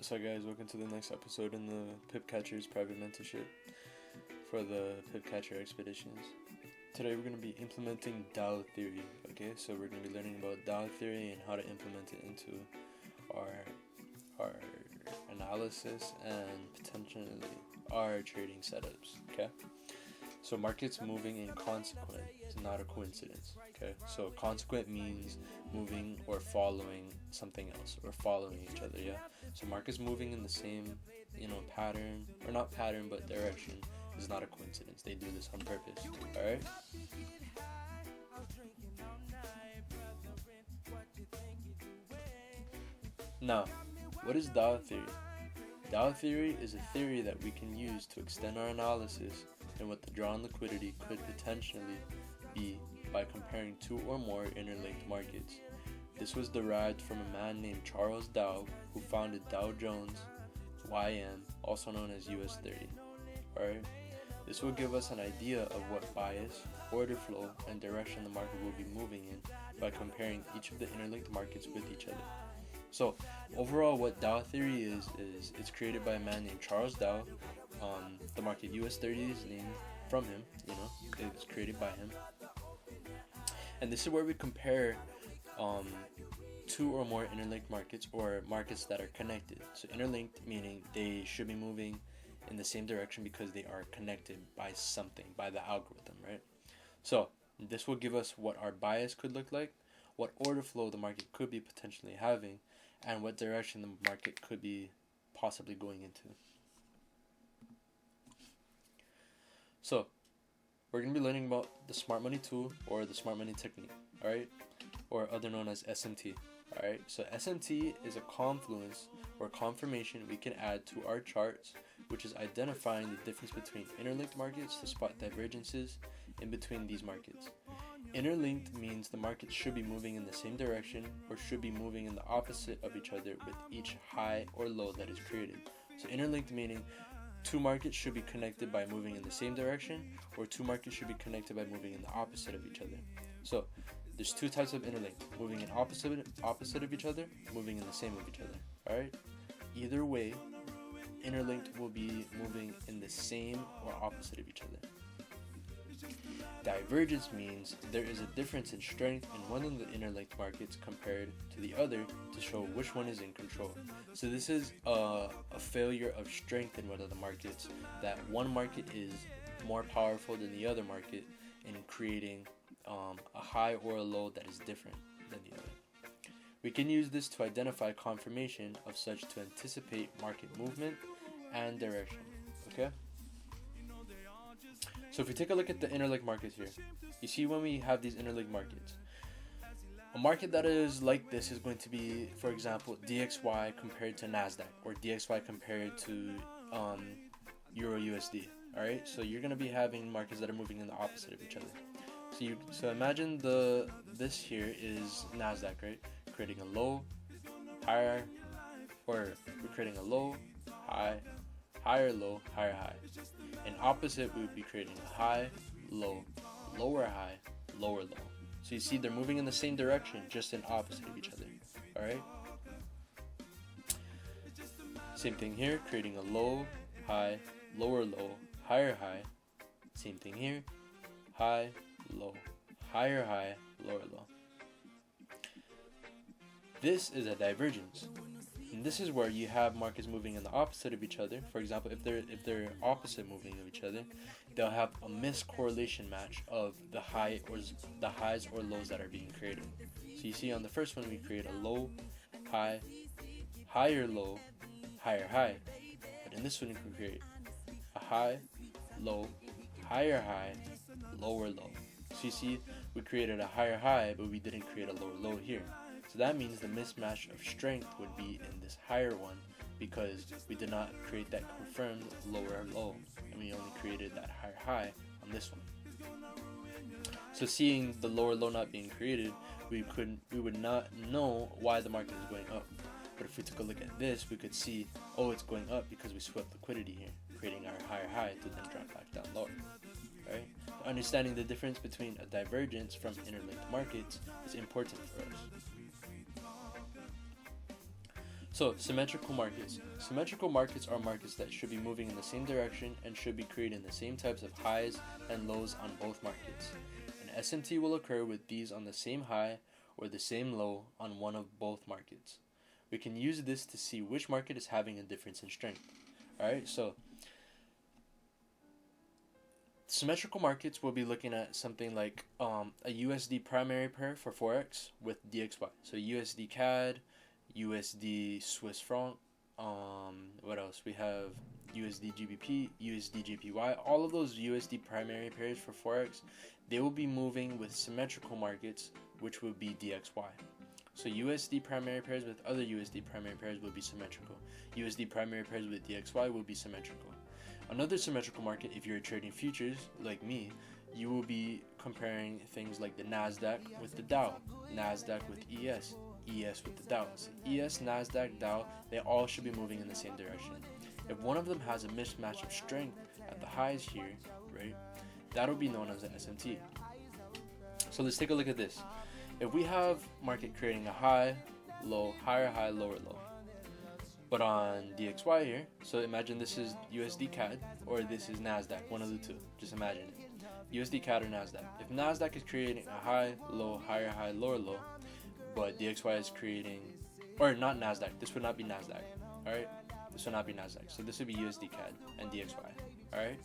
So guys, welcome to the next episode in the Pip Catcher's private mentorship for the Pip Catcher expeditions. Today we're going to be implementing Dow Theory, okay? So we're going to be learning about Dow Theory and how to implement it into our analysis and potentially our trading setups, okay? So markets moving in consequent is not a coincidence, okay? So consequent means moving or following something else or following each other, yeah? So markets moving in the same, pattern, or not pattern, but direction is not a coincidence. They do this on purpose, alright? Now, what is Dow Theory? Dow Theory is a theory that we can use to extend our analysis and what the drawn liquidity could potentially be by comparing two or more interlinked markets. This was derived from a man named Charles Dow, who founded Dow Jones YM, also known as US 30. Alright? This will give us an idea of what bias, order flow, and direction the market will be moving in by comparing each of the interlinked markets with each other. So, overall, what Dow Theory is it's created by a man named Charles Dow. The market US 30 is named from him, it was created by him. And this is where we compare two or more interlinked markets, or markets that are connected. So interlinked meaning they should be moving in the same direction because they are connected by something, by the algorithm, right? So this will give us what our bias could look like, what order flow the market could be potentially having, and what direction the market could be possibly going into. So we're going to be learning about the smart money tool, or the smart money technique, alright? Or other known as SMT. Alright, so SMT is a confluence or confirmation we can add to our charts, which is identifying the difference between interlinked markets to spot divergences in between these markets. Interlinked means the markets should be moving in the same direction or should be moving in the opposite of each other with each high or low that is created. So interlinked meaning two markets should be connected by moving in the same direction, or two markets should be connected by moving in the opposite of each other. So there's two types of interlinked: moving in opposite of each other, moving in the same of each other. Alright? Either way, interlinked will be moving in the same or opposite of each other. Divergence means there is a difference in strength in one of the interlinked markets compared to the other to show which one is in control. So this is a failure of strength in one of the markets, that one market is more powerful than the other market in creating a high or a low that is different than the other. We can use this to identify confirmation of such to anticipate market movement and direction. Okay? So if we take a look at the interlinked markets here, you see when we have these interlinked markets, a market that is like this is going to be, for example, DXY compared to NASDAQ, or DXY compared to Euro USD. Alright, so you're going to be having markets that are moving in the opposite of each other. So imagine this here is NASDAQ, right? Creating a low, higher, or we're creating a low, high, higher low, higher high. And opposite, we would be creating a high, low, lower high, lower low. So you see they're moving in the same direction, just in opposite of each other. Alright? Same thing here, creating a low, high, lower low, higher high. Same thing here, high, low, higher high, lower low. This is a divergence. And this is where you have markets moving in the opposite of each other. For example, if they're opposite moving of each other, they'll have a miscorrelation match of the highs or lows that are being created. So you see on the first one we create a low, high, higher low, higher high. But in this one we can create a high, low, higher high, lower low. So you see we created a higher high, but we didn't create a lower low here. So that means the mismatch of strength would be in this higher one, because we did not create that confirmed lower low, and we only created that higher high on this one. So seeing the lower low not being created, we would not know why the market is going up. But if we took a look at this, we could see, oh, it's going up because we swept liquidity here, creating our higher high to then drop back down lower. Right? Understanding the difference between a divergence from interlinked markets is important for us. So, symmetrical markets. Symmetrical markets are markets that should be moving in the same direction and should be creating the same types of highs and lows on both markets. An SMT will occur with these on the same high or the same low on one of both markets. We can use this to see which market is having a difference in strength. Alright, so symmetrical markets will be looking at something like a USD primary pair for Forex with DXY. So USD CAD, USD Swiss franc, what else? We have USD GBP, USD JPY. All of those USD primary pairs for Forex, they will be moving with symmetrical markets, which will be DXY. So USD primary pairs with other USD primary pairs will be symmetrical. USD primary pairs with DXY will be symmetrical. Another symmetrical market, if you're trading futures like me, you will be comparing things like the Nasdaq with the Dow, Nasdaq with ES, ES with the Dow. So ES, Nasdaq, Dow, they all should be moving in the same direction. If one of them has a mismatch of strength at the highs here, right, that'll be known as an SMT. So let's take a look at this. If we have market creating a high, low, higher high, lower low, but on DXY here, so imagine this is USD CAD or this is Nasdaq, one of the two. Just imagine it. USD CAD or Nasdaq. If Nasdaq is creating a high, low, higher high, lower low, but DXY is creating, or not Nasdaq, this would not be Nasdaq, alright? This would not be Nasdaq. So this would be USD CAD and DXY, alright?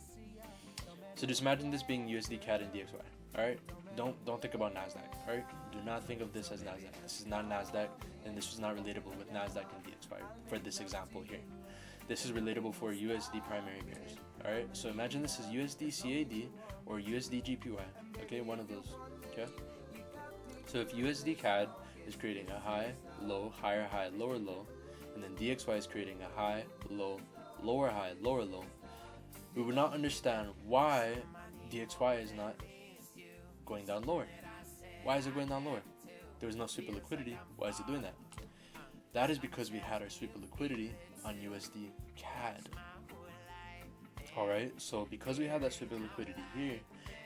So just imagine this being USD CAD and DXY, alright? Don't think about Nasdaq, alright? Do not think of this as Nasdaq. This is not Nasdaq, and this is not relatable with Nasdaq and DXY for this example here. This is relatable for USD primary pairs, alright? So imagine this is USD CAD or USD GPY, okay? One of those, okay? So if USD CAD is creating a high, low, higher high, lower low, and then DXY is creating a high, low, lower high, lower low, we would not understand why DXY is not going down lower. Why is it going down lower? There was no sweep of liquidity. Why is it doing that? That is because we had our sweep of liquidity on USD CAD. Alright, so because we have that sweep of liquidity here,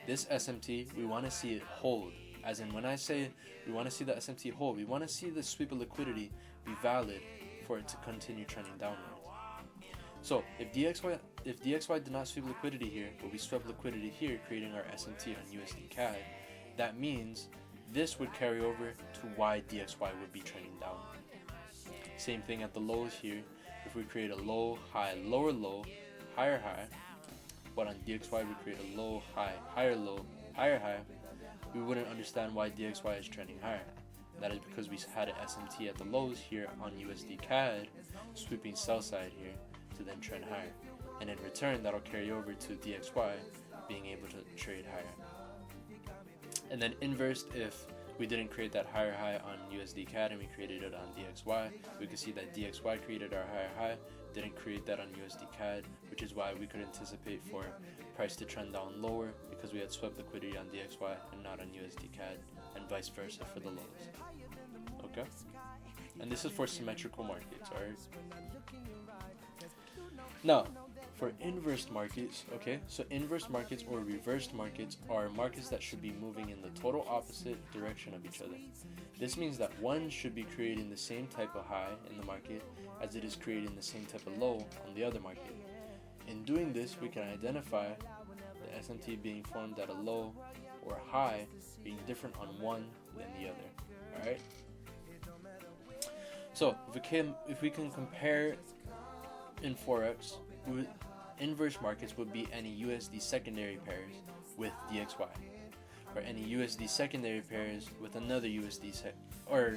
this SMT, we want to see it hold. As in, when I say we want to see the SMT hold, we want to see the sweep of liquidity be valid for it to continue trending downward. So if DXY did not sweep liquidity here, but we swept liquidity here, creating our SMT on USD CAD, that means this would carry over to why DXY would be trending down. Same thing at the lows here. If we create a low, high, lower low, higher high, but on DXY we create a low, high, higher low, higher high, we wouldn't understand why DXY is trending higher. That is because we had an SMT at the lows here on USD CAD, sweeping sell side here to then trend higher. And in return, that'll carry over to DXY being able to trade higher. And then inversed, if we didn't create that higher high on USD CAD and we created it on DXY, we could see that DXY created our higher high, didn't create that on USD CAD, which is why we could anticipate for price to trend down lower because we had swept liquidity on DXY and not on USD CAD, and vice versa for the lows. Okay? And this is for symmetrical markets, alright? Now, for inverse markets, okay, so inverse markets or reversed markets are markets that should be moving in the total opposite direction of each other. This means that one should be creating the same type of high in the market as it is creating the same type of low on the other market. In doing this, we can identify the SMT being formed at a low or a high being different on one than the other, alright? So, if we can compare in Forex, inverse markets would be any USD secondary pairs with DXY, or any USD secondary pairs with another or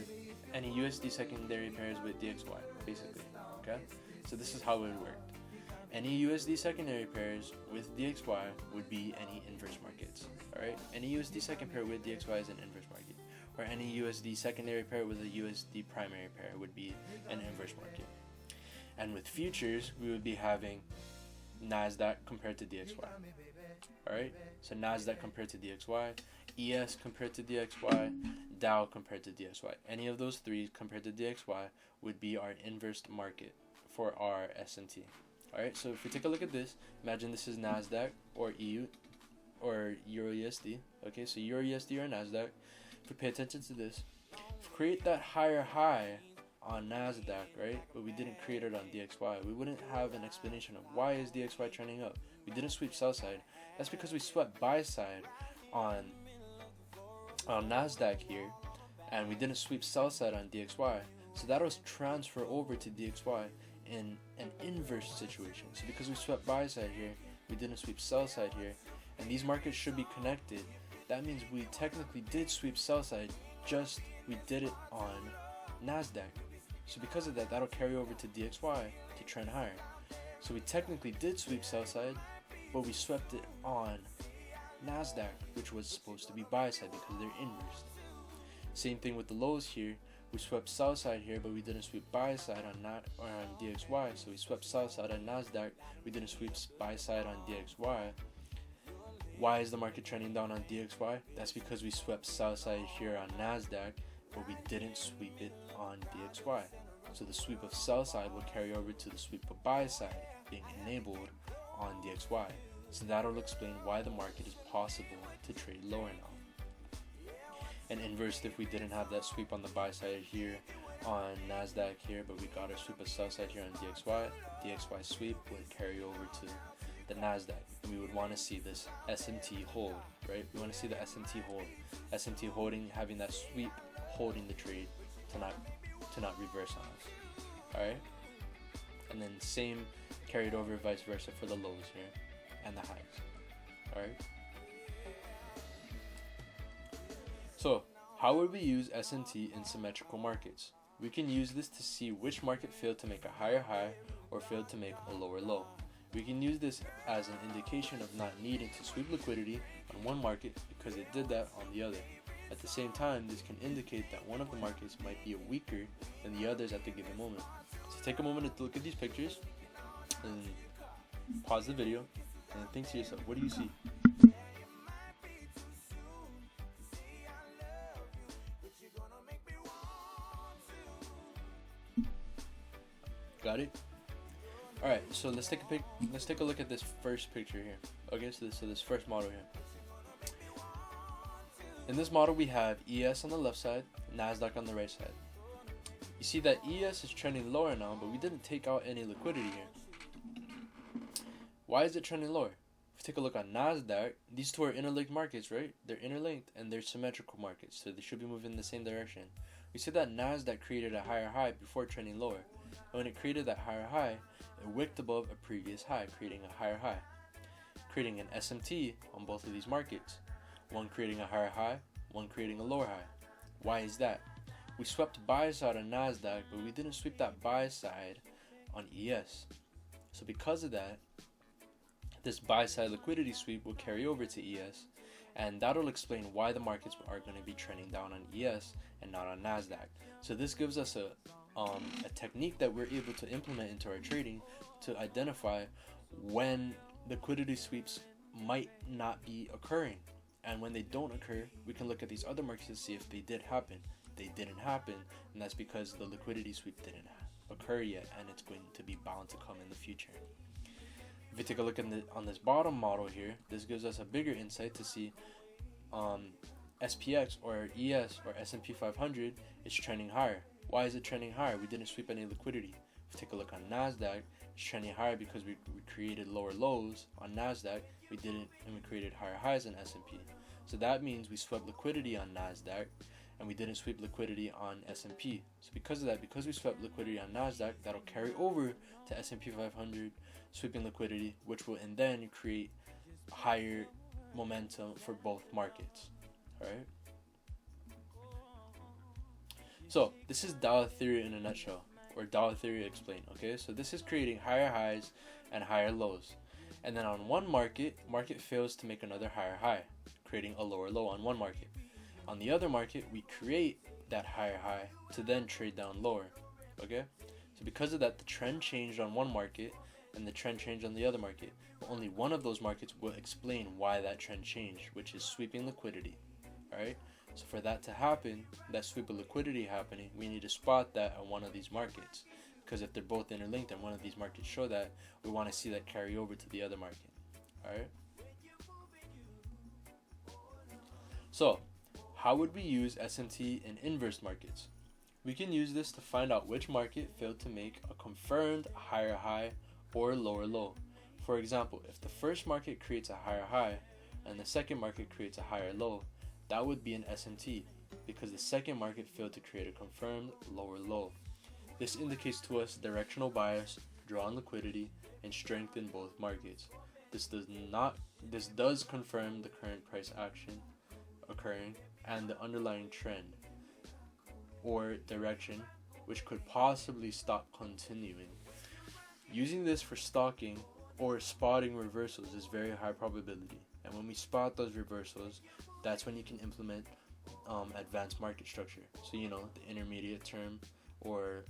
any USD secondary pairs with DXY, basically, okay? So this is how it would work. Any USD secondary pairs with DXY would be any inverse markets, alright? Any USD second pair with DXY is an inverse market, or any USD secondary pair with a USD primary pair would be an inverse market. And with futures, we would be having Nasdaq compared to DXY. Alright? So Nasdaq compared to DXY, ES compared to DXY, Dow compared to DXY. Any of those three compared to DXY would be our inverse market for our SMT. Alright, so if we take a look at this, imagine this is Nasdaq or EU or Euro USD. Okay, so Euro USD or Nasdaq. If we pay attention to this, if we create that higher high on NASDAQ, right? But we didn't create it on DXY. We wouldn't have an explanation of why is DXY trending up. We didn't sweep sell side. That's because we swept buy side on NASDAQ here, and we didn't sweep sell side on DXY. So that'll transfer over to DXY in an inverse situation. So because we swept buy side here, we didn't sweep sell side here, and these markets should be connected. That means we technically did sweep sell side, just we did it on NASDAQ. So because of that, that'll carry over to DXY to trend higher. So we technically did sweep sell side, but we swept it on NASDAQ, which was supposed to be buy side because they're inversed. Same thing with the lows here. We swept sell side here, but we didn't sweep buy side on DXY. So we swept sell side on NASDAQ. We didn't sweep buy side on DXY. Why is the market trending down on DXY? That's because we swept sell side here on NASDAQ, but we didn't sweep it on DXY. So the sweep of sell side will carry over to the sweep of buy side being enabled on DXY. So that'll explain why the market is possible to trade lower now. And inversed, if we didn't have that sweep on the buy side here on NASDAQ here, but we got a sweep of sell side here on DXY sweep would carry over to the NASDAQ, and we would want to see this SMT hold, right? We want to see the SMT hold. SMT holding, having that sweep, holding the trade to not reverse on us. Alright? And then same carried over vice versa for the lows here and the highs. Alright? So, how would we use SMT in symmetrical markets? We can use this to see which market failed to make a higher high or failed to make a lower low. We can use this as an indication of not needing to sweep liquidity on one market because it did that on the other. At the same time, this can indicate that one of the markets might be weaker than the others at the given moment. So take a moment to look at these pictures and pause the video and think to yourself, what do you see? Got it? Alright, so let's take a look at this first picture here. Okay, so this first model here. In this model we have ES on the left side, NASDAQ on the right side. You see that ES is trending lower now, but we didn't take out any liquidity here. Why is it trending lower? If you take a look on NASDAQ, these two are interlinked markets, right? They're interlinked and they're symmetrical markets, so they should be moving in the same direction. We see that NASDAQ created a higher high before trending lower. And when it created that higher high, it wicked above a previous high, creating a higher high, creating an SMT on both of these markets. One creating a higher high, one creating a lower high. Why is that? We swept buy side on NASDAQ, but we didn't sweep that buy side on ES. So because of that, this buy side liquidity sweep will carry over to ES, and that'll explain why the markets are going to be trending down on ES and not on NASDAQ. So this gives us a technique that we're able to implement into our trading to identify when liquidity sweeps might not be occurring. And when they don't occur, we can look at these other markets to see if they did happen. They didn't happen, and that's because the liquidity sweep didn't occur yet, and it's going to be bound to come in the future. If you take a look on this bottom model here, this gives us a bigger insight to see SPX or ES or S&P 500 is trending higher. Why is it trending higher? We didn't sweep any liquidity. If you take a look on NASDAQ, it's trending higher because we created lower lows on NASDAQ. We didn't, and we created higher highs in S&P. So that means we swept liquidity on NASDAQ, and we didn't sweep liquidity on S&P. So because of that, because we swept liquidity on NASDAQ, that'll carry over to S&P 500 sweeping liquidity, which will and then create higher momentum for both markets. Alright? So this is Dow Theory in a nutshell, or Dow Theory explained. Okay, so this is creating higher highs and higher lows, and then on one market fails to make another higher high, creating a lower low on one market. On the other market, we create that higher high to then trade down lower. Okay, so because of that, the trend changed on one market and the trend changed on the other market. But only one of those markets will explain why that trend changed, which is sweeping liquidity. Alright, so for that to happen, that sweep of liquidity happening, we need to spot that on one of these markets, because if they're both interlinked and one of these markets show that, we want to see that carry over to the other market. Alright, so how would we use SMT in inverse markets? We can use this to find out which market failed to make a confirmed higher high or lower low. For example, if the first market creates a higher high and the second market creates a higher low, that would be an SMT because the second market failed to create a confirmed lower low. This indicates to us directional bias, drawn liquidity, and strength in both markets. This does confirm the current price action occurring and the underlying trend or direction, which could possibly stop continuing. Using this for stalking or spotting reversals is very high probability, and when we spot those reversals, that's when you can implement advanced market structure. So the intermediate term or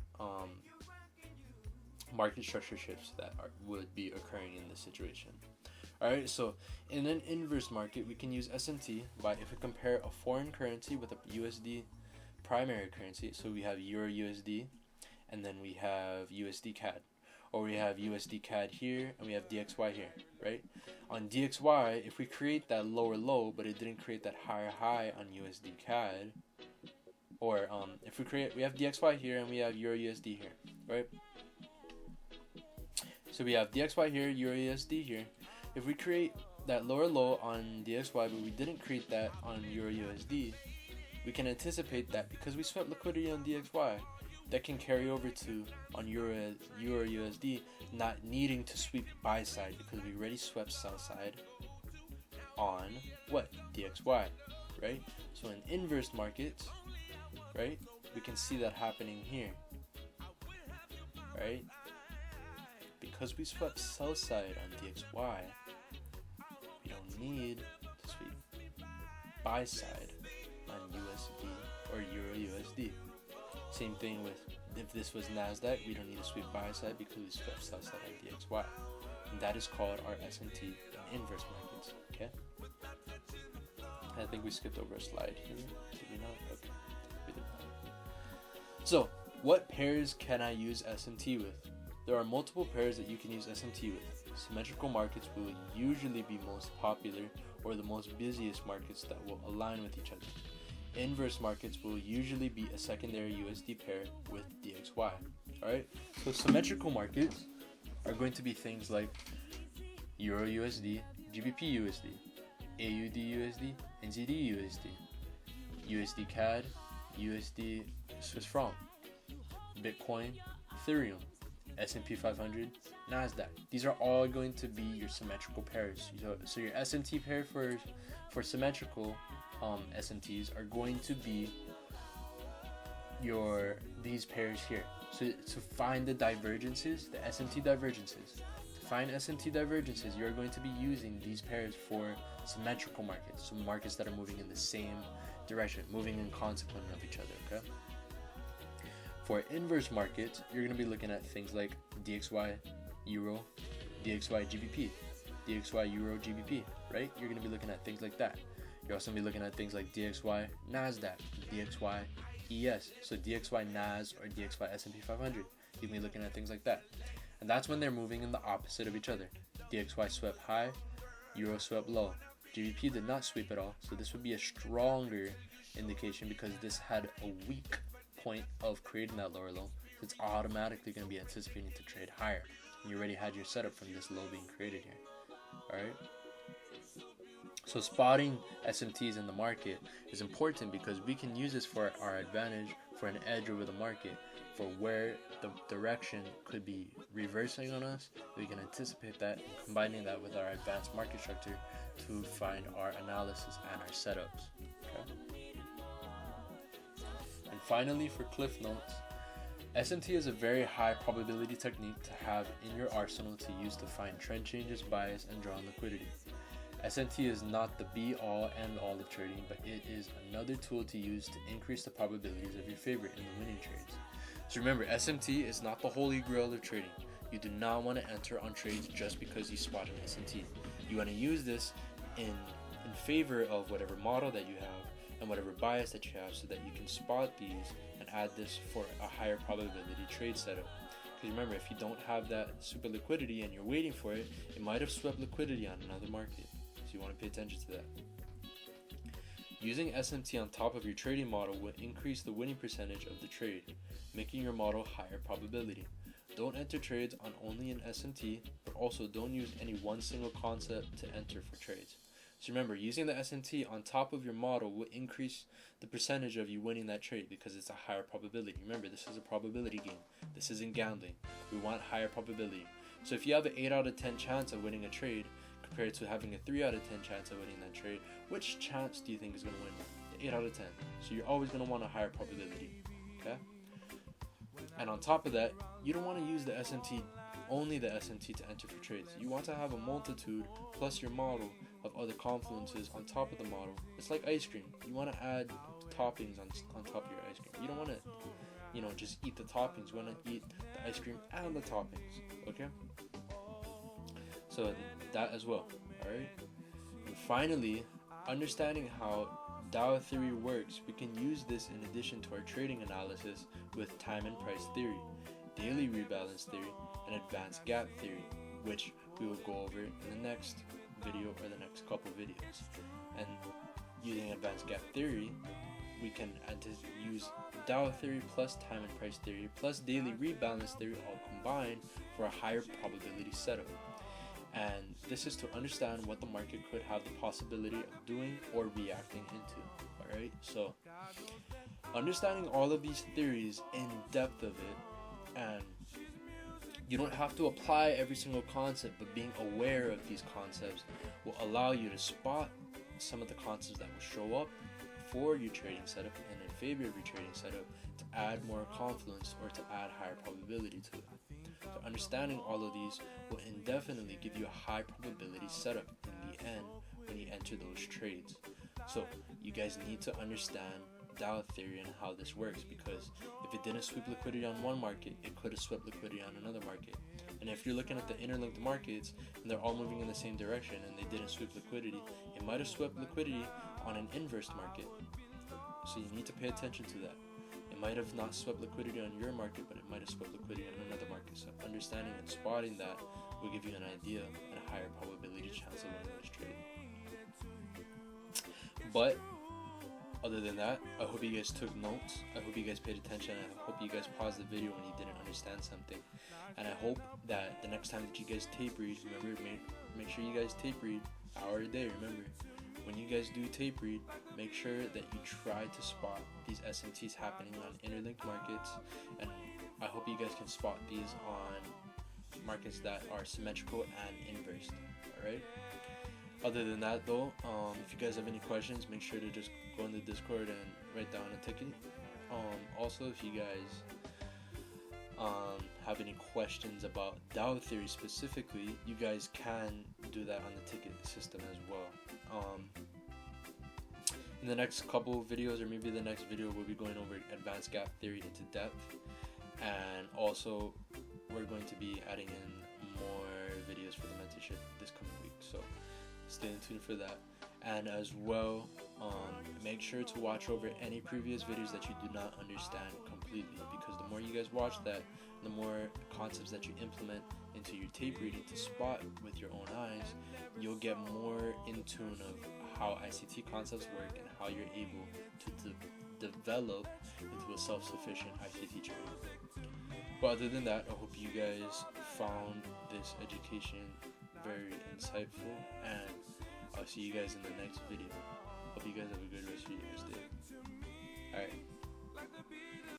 market structure shifts that would be occurring in this situation. Alright, so in an inverse market, we can use SMT by if we compare a foreign currency with a USD primary currency. So we have Euro USD, and then we have USD CAD, or we have USD CAD here, and we have DXY here, right? On DXY, if we create that lower low, but it didn't create that higher high on USD CAD, or if we have DXY here and we have Euro USD here, right? So we have DXY here, Euro USD here. If we create that lower low on DXY, but we didn't create that on Euro USD, we can anticipate that because we swept liquidity on DXY, that can carry over to on Euro USD, not needing to sweep buy side because we already swept sell side on what? DXY, right? So in inverse markets, right, we can see that happening here, right? Because we swept sell side on DXY, we don't need to sweep buy side on USD or Euro USD. Same thing with if this was NASDAQ, we don't need to sweep buy side because we swept sell side on DXY. And that is called our SMT in inverse markets, okay? I think we skipped over a slide here. Did we not? Okay. We did not. So, what pairs can I use SMT with? There are multiple pairs that you can use SMT with. Symmetrical markets will usually be most popular or the most busiest markets that will align with each other. Inverse markets will usually be a secondary USD pair with DXY. Alright? So symmetrical markets are going to be things like Euro USD, GBP USD, AUD USD, NZD USD, USD CAD, USD Swiss franc, Bitcoin, Ethereum, S&P 500, NASDAQ. These are all going to be your symmetrical pairs. So your SMT pair for symmetrical SMTs are going to be these pairs here. So to find the divergences, the SMT divergences, to find SMT divergences, you're going to be using these pairs for symmetrical markets, so markets that are moving in the same direction, moving in consequent of each other, okay? For inverse markets, you're going to be looking at things like DXY Euro, DXY GBP, DXY Euro GBP, right? You're going to be looking at things like that. You're also going to be looking at things like DXY NASDAQ, DXY ES, so DXY NAS or DXY S&P 500. You can be looking at things like that. And that's when they're moving in the opposite of each other. DXY swept high, Euro swept low. GBP did not sweep at all, so this would be a stronger indication because this had a weak point of creating that lower low. It's automatically going to be anticipating to trade higher. And you already had your setup from this low being created here. Alright? So spotting SMTs in the market is important because we can use this for our advantage, for an edge over the market, for where the direction could be reversing on us. We can anticipate that and combining that with our advanced market structure to find our analysis and our setups. Okay? And finally, for cliff notes, SMT is a very high probability technique to have in your arsenal to use to find trend changes, bias, and drawn liquidity. SMT is not the be-all, end-all of trading, but it is another tool to use to increase the probabilities of your favorite in the winning trades. So remember, SMT is not the holy grail of trading. You do not want to enter on trades just because you spot an SMT. You want to use this in favor of whatever model that you have and whatever bias that you have so that you can spot these and add this for a higher probability trade setup. Because remember, if you don't have that super liquidity and you're waiting for it, it might have swept liquidity on another market. So you want to pay attention to that. Using SMT on top of your trading model will increase the winning percentage of the trade, making your model higher probability. Don't enter trades on only an SMT, but also don't use any one single concept to enter for trades. So remember, using the SMT on top of your model will increase the percentage of you winning that trade because it's a higher probability. Remember, this is a probability game. This isn't gambling. We want higher probability. So if you have an 8 out of 10 chance of winning a trade compared to having a 3 out of 10 chance of winning that trade, which chance do you think is going to win? The 8 out of 10. So you're always going to want a higher probability. Okay? And on top of that, you don't want to use the SMT, only the SMT to enter for trades. You want to have a multitude plus your model of other confluences on top of the model. It's like ice cream. You want to add toppings on top of your ice cream. You don't want to, just eat the toppings. You want to eat the ice cream and the toppings. Okay? So that as well. Alright? And finally, understanding how Dow Theory works, we can use this in addition to our trading analysis with time and price theory, daily rebalance theory, and advanced gap theory, which we will go over in the next video or the next couple videos. And using advanced gap theory, we can use Dow theory plus time and price theory plus daily rebalance theory all combined for a higher probability setup. And this is to understand what the market could have the possibility of doing or reacting into. Alright, so understanding all of these theories in depth of it, and you don't have to apply every single concept, but being aware of these concepts will allow you to spot some of the concepts that will show up for your trading setup and in favor of your trading setup to add more confluence or to add higher probability to it. So understanding all of these will indefinitely give you a high probability setup in the end when you enter those trades. So you guys need to understand Dow theory and how this works, because if it didn't sweep liquidity on one market, it could have swept liquidity on another market. And if you're looking at the interlinked markets and they're all moving in the same direction and they didn't sweep liquidity, it might have swept liquidity on an inverse market. So you need to pay attention to that. It might have not swept liquidity on your market, but it might have swept liquidity on another market. So understanding and spotting that will give you an idea and a higher probability chance of winning this trade. But other than that, I hope you guys took notes. I hope you guys paid attention. I hope you guys paused the video when you didn't understand something. And I hope that the next time that you guys tape read, remember, make sure you guys tape read hour a day. Remember, when you guys do tape read, make sure that you try to spot these SMTs happening on interlinked markets. And I hope you guys can spot these on markets that are symmetrical and inversed. Alright? Other than that though, if you guys have any questions, make sure to just go in the Discord and write down a ticket. Also, if you guys have any questions about Dow theory specifically, you guys can do that on the ticket system as well. In the next couple videos, or maybe the next video, we'll be going over advanced gap theory into depth, and also we're going to be adding in more videos for the mentorship this coming week, so stay tuned for that. And as well, make sure to watch over any previous videos that you do not understand completely, because the more you guys watch that, the more concepts that you implement into your tape reading to spot with your own eyes, you'll get more in tune of how ICT concepts work and how you're able to develop into a self-sufficient ICT trader. But other than that, I hope you guys found this education very insightful, and I'll see you guys in the next video. Hope you guys have a good rest of your day. Alright.